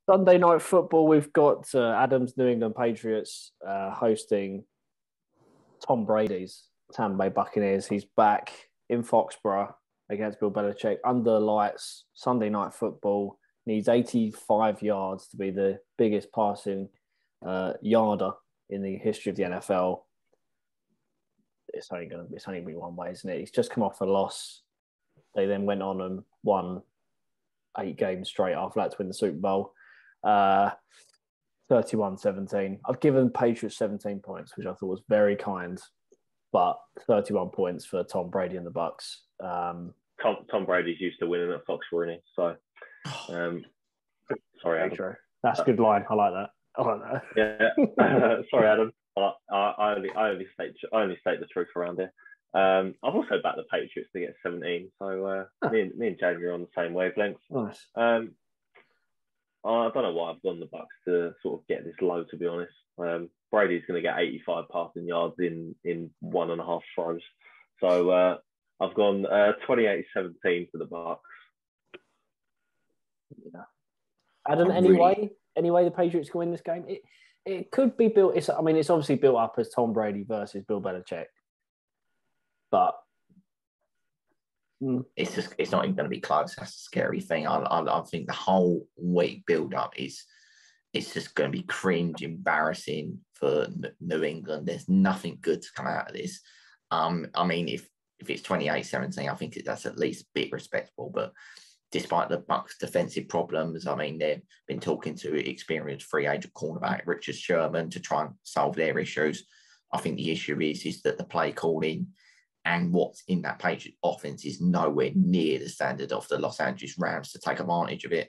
Sunday night football, we've got Adam's New England Patriots hosting Tom Brady's Tampa Bay Buccaneers. He's back in Foxborough against Bill Belichick under the lights. Sunday night football, needs 85 yards to be the biggest passing yarder in the history of the NFL. It's only going to be one way, isn't it? He's just come off a loss. They then went on and won 8 games straight after that to win the Super Bowl. 31-17. I've given Patriots 17 points, which I thought was very kind, but 31 points for Tom Brady and the Bucs. Tom Brady's used to winning at Foxborough, so sorry, Adam. That's a good line. I like that. Yeah. Sorry, Adam. I only state the truth around here. I've also backed the Patriots to get 17, so me and Jamie are on the same wavelength. Nice. I don't know why I've gone the Bucs to sort of get this low, to be honest. Brady's going to get 85 passing yards in 1.5 throws. So I've gone 28-17 for the Bucs. Yeah. Adam, any way the Patriots can win this game? It could be built. It's obviously built up as Tom Brady versus Bill Belichick, but it's not even going to be close. That's the scary thing. I think the whole week build up it's just going to be cringe, embarrassing for New England. There's nothing good to come out of this. If it's 28-17, I think that's at least a bit respectable. But despite the Bucs' defensive problems, they've been talking to experienced free agent cornerback Richard Sherman to try and solve their issues. I think the issue is that the play calling and what's in that Patriot offense is nowhere near the standard of the Los Angeles Rams to take advantage of it.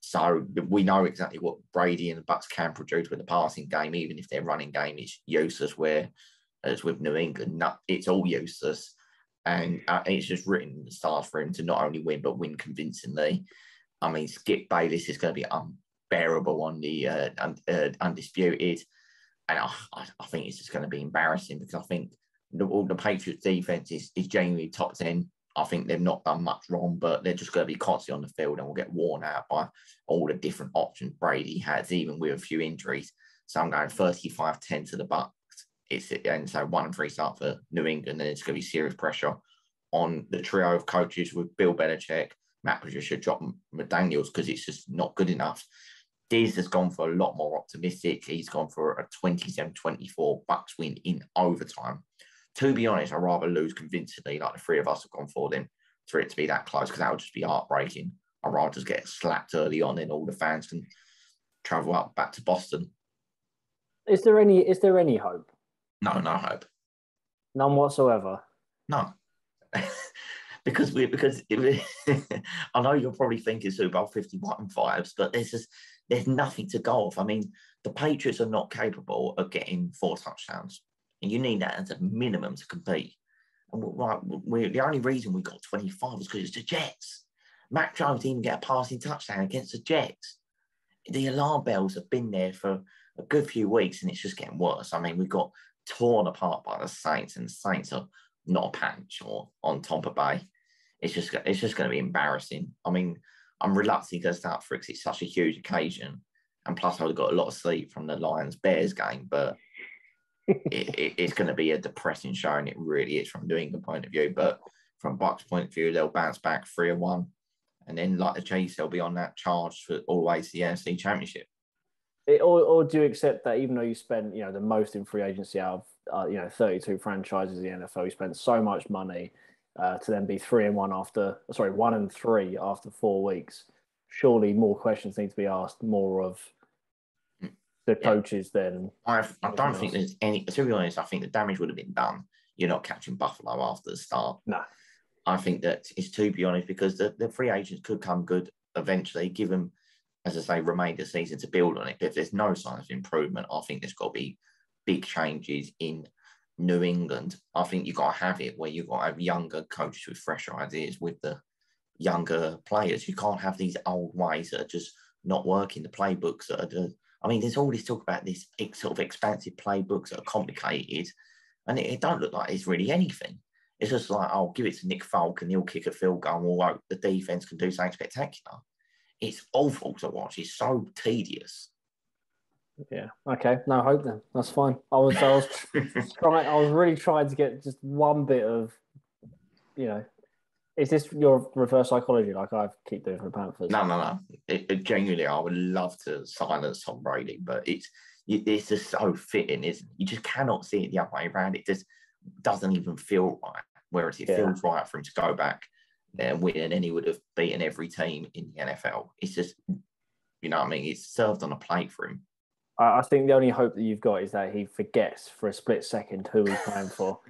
So we know exactly what Brady and the Bucs can produce with the passing game, even if their running game is useless, whereas with New England, it's all useless. And it's just written in the stars for him to not only win, but win convincingly. Skip Bayless is going to be unbearable on the Undisputed. And I think it's just going to be embarrassing because I think the Patriots defense is genuinely top 10. I think they've not done much wrong, but they're just going to be constantly on the field and will get worn out by all the different options Brady has, even with a few injuries. So I'm going 35-10 to the Bucs. And so 1-3 start for New England, and it's going to be serious pressure on the trio of coaches with Bill Belichick, Matt Patricia, John McDaniels, because it's just not good enough. Diz has gone for a lot more optimistic. He's gone for a 27-24 Bucs win in overtime. To be honest, I'd rather lose convincingly, like the three of us have gone for them, for it to be that close, because that would just be heartbreaking. I'd rather just get slapped early on, and all the fans can travel up back to Boston. Is there any hope? No hope. None whatsoever. No. because I know you're probably thinking Super Bowl 51 vibes, but there's nothing to go off. The Patriots are not capable of getting 4 touchdowns, and you need that as a minimum to compete. And the only reason we got 25 was because it's the Jets. Mac Jones didn't even get a passing touchdown against the Jets. The alarm bells have been there for a good few weeks, and it's just getting worse. We got torn apart by the Saints, and the Saints are not a patch or on Tampa Bay. It's just going to be embarrassing. I'm reluctant to start for it because it's such a huge occasion, and plus I've got a lot of sleep from the Lions-Bears game, but it's going to be a depressing show, and it really is from New England point of view. But from Bucs point of view, they'll bounce back 3-1, and then like the Chiefs, they'll be on that charge for always the NFC Championship. Or do you accept that even though you spent the most in free agency out of 32 franchises in the NFL, you spent so much money to then be 1-3 after 4 weeks? Surely more questions need to be asked, more of the coaches than. I don't think there's any. To be honest, I think the damage would have been done. You're not catching Buffalo after the start. No, I think that it's to be honest because the free agents could come good eventually, give them, as I say, remainder season to build on it. But if there's no signs of improvement, I think there's got to be big changes in New England. I think you've got to have it where you've got to have younger coaches with fresher ideas with the younger players. You can't have these old ways that are just not working. The playbooks that are there's all this talk about this sort of expansive playbooks that are complicated, and it don't look like it's really anything. It's just like, I'll give it to Nick Folk and he'll kick a field goal, or the defense can do something spectacular. it's awful to watch. It's so tedious. Yeah. Okay. No hope then. That's fine. I was trying. I was really trying to get just one bit of, Is this your reverse psychology like I keep doing for the Panthers? No. Genuinely, I would love to silence Tom Brady, but it's just so fitting, isn't it? You just cannot see it the other way around. It just doesn't even feel right. Whereas it feels right for him to go back and win, and then he would have beaten every team in the NFL. It's just, you know what I mean? It's served on a plate for him. I think the only hope that you've got is that he forgets for a split second who he's playing for.